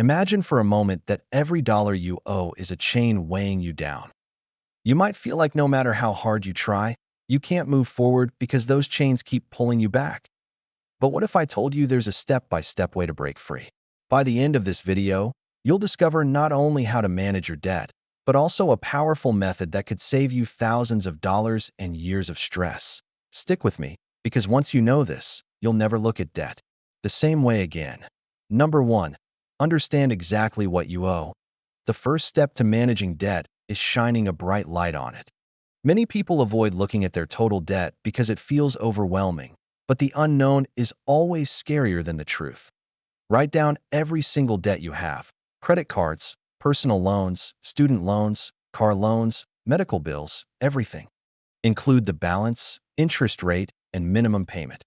Imagine for a moment that every dollar you owe is a chain weighing you down. You might feel like no matter how hard you try, you can't move forward because those chains keep pulling you back. But what if I told you there's a step-by-step way to break free? By the end of this video, you'll discover not only how to manage your debt, but also a powerful method that could save you thousands of dollars and years of stress. Stick with me, because once you know this, you'll never look at debt the same way again. Number 1. Understand exactly what you owe. The first step to managing debt is shining a bright light on it. Many people avoid looking at their total debt because it feels overwhelming, but the unknown is always scarier than the truth. Write down every single debt you have: credit cards, personal loans, student loans, car loans, medical bills, everything. Include the balance, interest rate, and minimum payment.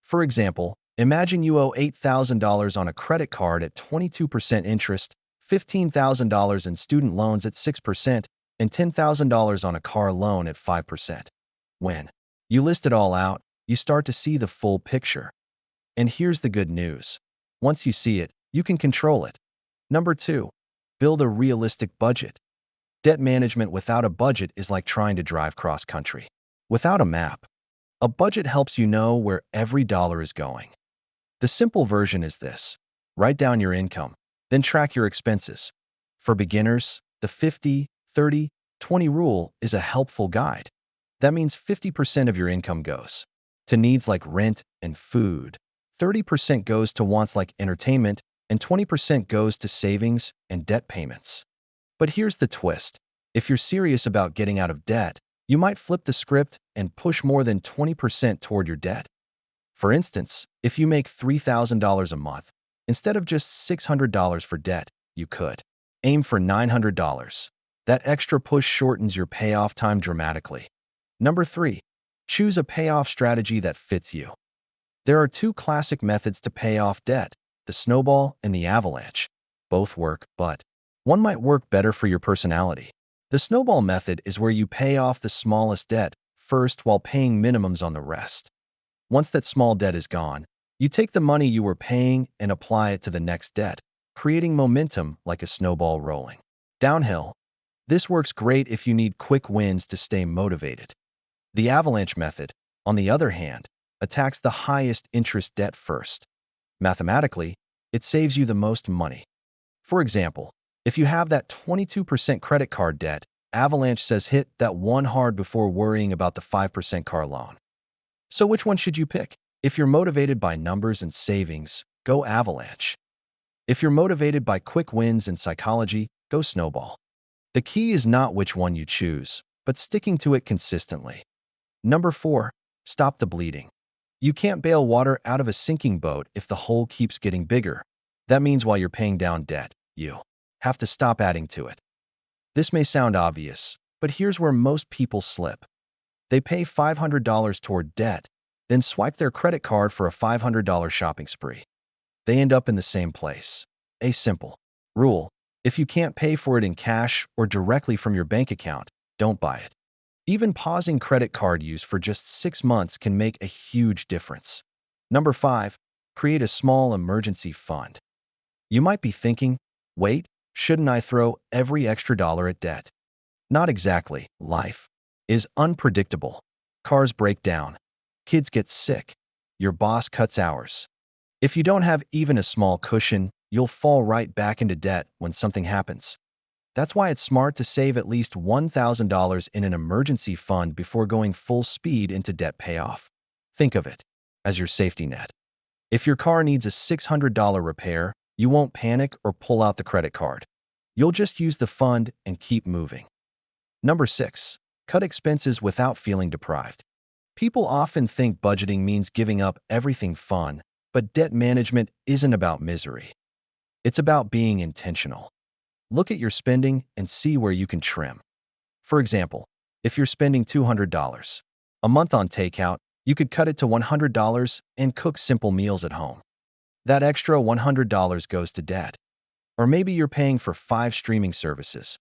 For example, imagine you owe $8,000 on a credit card at 22% interest, $15,000 in student loans at 6%, and $10,000 on a car loan at 5%. When you list it all out, you start to see the full picture. And here's the good news. Once you see it, you can control it. Number 2. Build a realistic budget. Debt management without a budget is like trying to drive cross-country without a map. A budget helps you know where every dollar is going. The simple version is this: write down your income, then track your expenses. For beginners, the 50-30-20 rule is a helpful guide. That means 50% of your income goes to needs like rent and food, 30% goes to wants like entertainment, and 20% goes to savings and debt payments. But here's the twist. If you're serious about getting out of debt, you might flip the script and push more than 20% toward your debt. For instance, if you make $3,000 a month, instead of just $600 for debt, you could aim for $900. That extra push shortens your payoff time dramatically. Number 3. Choose a payoff strategy that fits you. There are two classic methods to pay off debt: the snowball and the avalanche. Both work, but one might work better for your personality. The snowball method is where you pay off the smallest debt first while paying minimums on the rest. Once that small debt is gone, you take the money you were paying and apply it to the next debt, creating momentum like a snowball rolling downhill. This works great if you need quick wins to stay motivated. The avalanche method, on the other hand, attacks the highest interest debt first. Mathematically, it saves you the most money. For example, if you have that 22% credit card debt, Avalanche says hit that one hard before worrying about the 5% car loan. So which one should you pick? If you're motivated by numbers and savings, go Avalanche. If you're motivated by quick wins and psychology, go Snowball. The key is not which one you choose, but sticking to it consistently. Number 4. Stop the bleeding. You can't bail water out of a sinking boat if the hole keeps getting bigger. That means while you're paying down debt, you have to stop adding to it. This may sound obvious, but here's where most people slip. They pay $500 toward debt, then swipe their credit card for a $500 shopping spree. They end up in the same place. A simple rule: if you can't pay for it in cash or directly from your bank account, don't buy it. Even pausing credit card use for just 6 months can make a huge difference. Number 5. Create a small emergency fund. You might be thinking, wait, shouldn't I throw every extra dollar at debt? Not exactly. Life is unpredictable. Cars break down. Kids get sick. Your boss cuts hours. If you don't have even a small cushion, you'll fall right back into debt when something happens. That's why it's smart to save at least $1,000 in an emergency fund before going full speed into debt payoff. Think of it as your safety net. If your car needs a $600 repair, you won't panic or pull out the credit card. You'll just use the fund and keep moving. Number 6. Cut expenses without feeling deprived. People often think budgeting means giving up everything fun, but debt management isn't about misery. It's about being intentional. Look at your spending and see where you can trim. For example, if you're spending $200 a month on takeout, you could cut it to $100 and cook simple meals at home. That extra $100 goes to debt. Or maybe you're paying for 5 streaming services.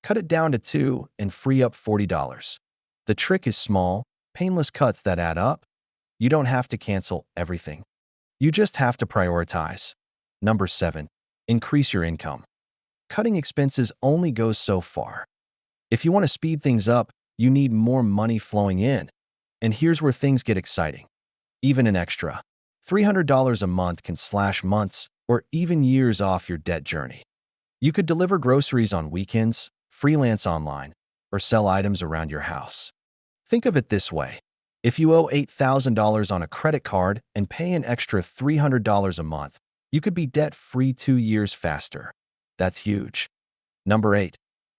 Cut it down to 2 and free up $40. The trick is small, painless cuts that add up. You don't have to cancel everything. You just have to prioritize. Number 7. Increase your income. Cutting expenses only goes so far. If you want to speed things up, you need more money flowing in. And here's where things get exciting. Even an extra $300 a month can slash months or even years off your debt journey. You could deliver groceries on weekends, freelance online, or sell items around your house. Think of it this way. If you owe $8,000 on a credit card and pay an extra $300 a month, you could be debt-free 2 years faster. That's huge. Number 8.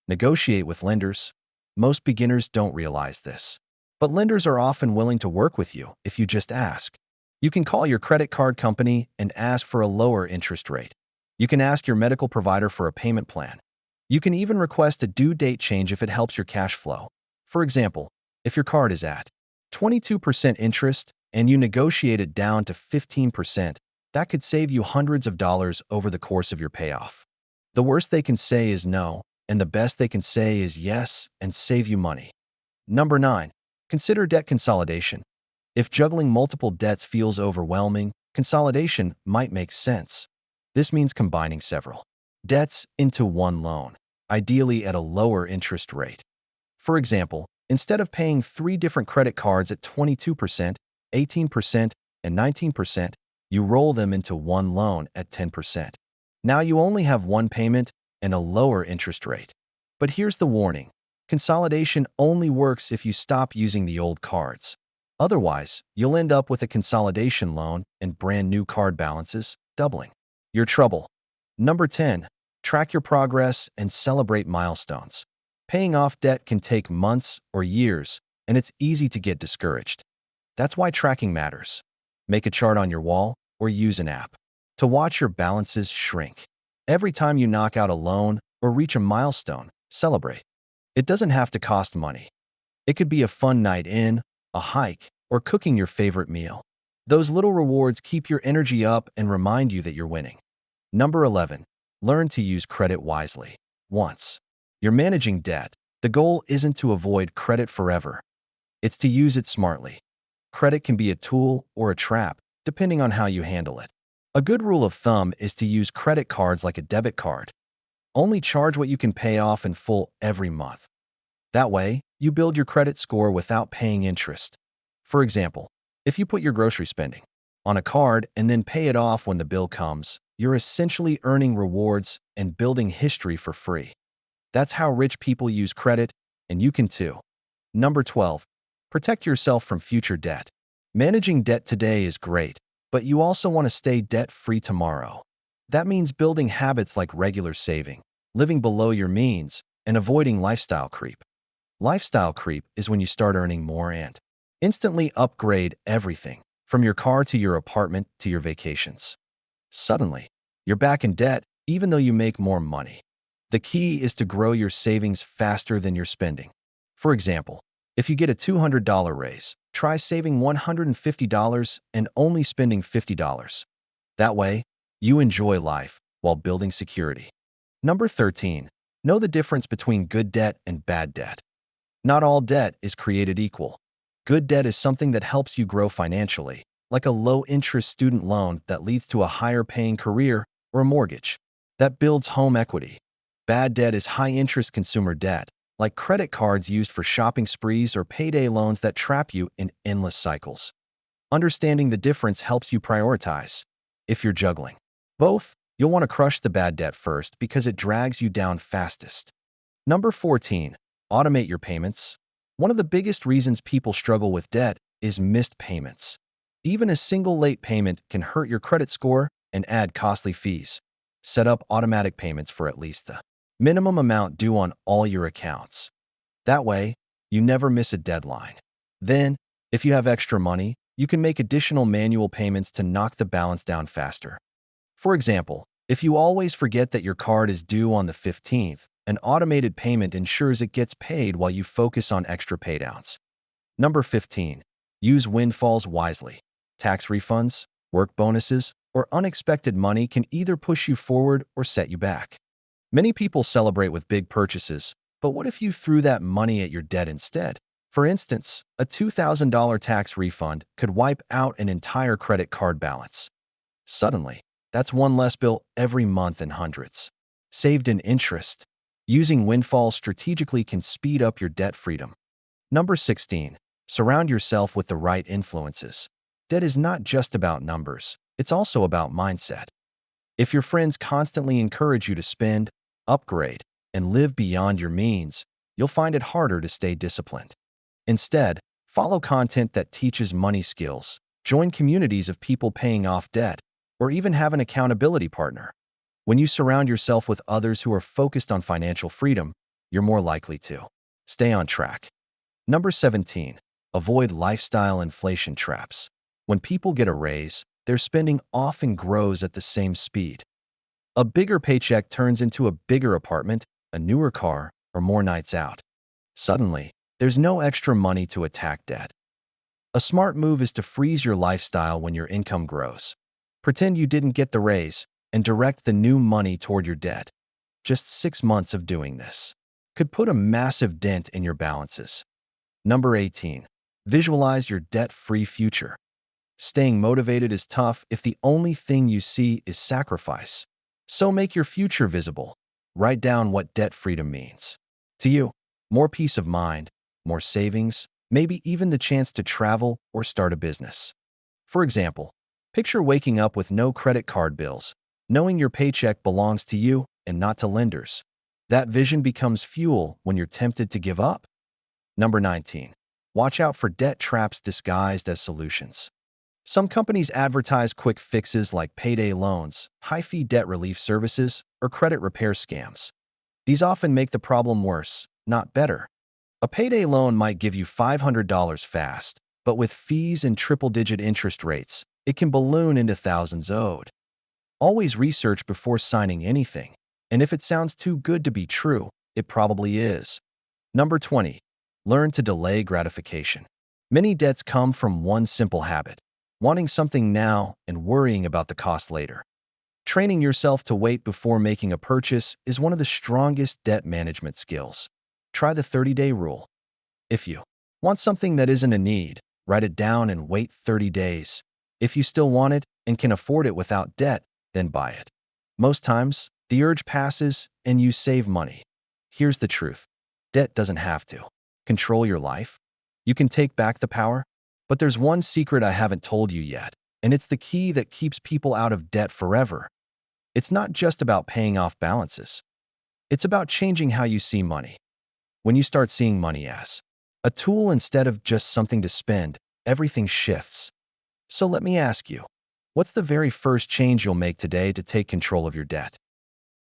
Negotiate with lenders. Most beginners don't realize this, but lenders are often willing to work with you if you just ask. You can call your credit card company and ask for a lower interest rate. You can ask your medical provider for a payment plan. You can even request a due date change if it helps your cash flow. For example, if your card is at 22% interest and you negotiate it down to 15%, that could save you hundreds of dollars over the course of your payoff. The worst they can say is no, and the best they can say is yes and save you money. Number 9. Consider debt consolidation. If juggling multiple debts feels overwhelming, consolidation might make sense. This means combining several debts into one loan, ideally at a lower interest rate. For example, instead of paying 3 different credit cards at 22%, 18%, and 19%, you roll them into one loan at 10%. Now you only have one payment and a lower interest rate. But here's the warning. Consolidation only works if you stop using the old cards. Otherwise, you'll end up with a consolidation loan and brand new card balances, doubling your trouble. Number 10. Track your progress and celebrate milestones. Paying off debt can take months or years, and it's easy to get discouraged. That's why tracking matters. Make a chart on your wall or use an app to watch your balances shrink. Every time you knock out a loan or reach a milestone, celebrate. It doesn't have to cost money. It could be a fun night in, a hike, or cooking your favorite meal. Those little rewards keep your energy up and remind you that you're winning. Number 11. Learn to use credit wisely. Once you're managing debt, the goal isn't to avoid credit forever. It's to use it smartly. Credit can be a tool or a trap, depending on how you handle it. A good rule of thumb is to use credit cards like a debit card. Only charge what you can pay off in full every month. That way, you build your credit score without paying interest. For example, if you put your grocery spending on a card and then pay it off when the bill comes, you're essentially earning rewards and building history for free. That's how rich people use credit, and you can too. Number 12. Protect yourself from future debt. Managing debt today is great, but you also want to stay debt-free tomorrow. That means building habits like regular saving, living below your means, and avoiding lifestyle creep. Lifestyle creep is when you start earning more and instantly upgrade everything, from your car to your apartment to your vacations. Suddenly, you're back in debt even though you make more money. The key is to grow your savings faster than your spending. For example, if you get a $200 raise, try saving $150 and only spending $50. That way, you enjoy life while building security. Number 13. Know the difference between good debt and bad debt. Not all debt is created equal. Good debt is something that helps you grow financially, like a low-interest student loan that leads to a higher-paying career or a mortgage that builds home equity. Bad debt is high-interest consumer debt, like credit cards used for shopping sprees or payday loans that trap you in endless cycles. Understanding the difference helps you prioritize. If you're juggling both, you'll want to crush the bad debt first because it drags you down fastest. Number 14. Automate your payments. One of the biggest reasons people struggle with debt is missed payments. Even a single late payment can hurt your credit score and add costly fees. Set up automatic payments for at least the minimum amount due on all your accounts. That way, you never miss a deadline. Then, if you have extra money, you can make additional manual payments to knock the balance down faster. For example, if you always forget that your card is due on the 15th, an automated payment ensures it gets paid while you focus on extra paydowns. Number 15. Use windfalls wisely. Tax refunds, work bonuses, or unexpected money can either push you forward or set you back. Many people celebrate with big purchases, but what if you threw that money at your debt instead? For instance, a $2,000 tax refund could wipe out an entire credit card balance. Suddenly, That's one less bill every month and hundreds saved in interest. Using windfalls strategically can speed up your debt freedom. Number 16. Surround yourself with the right influences. Debt is not just about numbers, it's also about mindset. If your friends constantly encourage you to spend, upgrade, and live beyond your means, you'll find it harder to stay disciplined. Instead, follow content that teaches money skills, join communities of people paying off debt, or even have an accountability partner. When you surround yourself with others who are focused on financial freedom, you're more likely to stay on track. Number 17. Avoid lifestyle inflation traps. When people get a raise, their spending often grows at the same speed. A bigger paycheck turns into a bigger apartment, a newer car, or more nights out. Suddenly, there's no extra money to attack debt. A smart move is to freeze your lifestyle when your income grows. Pretend you didn't get the raise and direct the new money toward your debt. Just 6 months of doing this could put a massive dent in your balances. Number 18. Visualize your debt-free future. Staying motivated is tough if the only thing you see is sacrifice. So make your future visible. Write down what debt freedom means to you. More peace of mind, more savings, maybe even the chance to travel or start a business. For example, picture waking up with no credit card bills, knowing your paycheck belongs to you and not to lenders. That vision becomes fuel when you're tempted to give up. Number 19. Watch out for debt traps disguised as solutions. Some companies advertise quick fixes like payday loans, high-fee debt relief services, or credit repair scams. These often make the problem worse, not better. A payday loan might give you $500 fast, but with fees and triple-digit interest rates, it can balloon into thousands owed. Always research before signing anything, and if it sounds too good to be true, it probably is. Number 20. Learn to delay gratification. Many debts come from one simple habit: wanting something now and worrying about the cost later. Training yourself to wait before making a purchase is one of the strongest debt management skills. Try the 30-day rule. If you want something that isn't a need, write it down and wait 30 days. If you still want it and can afford it without debt, then buy it. Most times, the urge passes and you save money. Here's the truth. Debt doesn't have to control your life. You can take back the power. But there's one secret I haven't told you yet, and it's the key that keeps people out of debt forever. It's not just about paying off balances. It's about changing how you see money. When you start seeing money as a tool instead of just something to spend, everything shifts. So let me ask you, what's the very first change you'll make today to take control of your debt?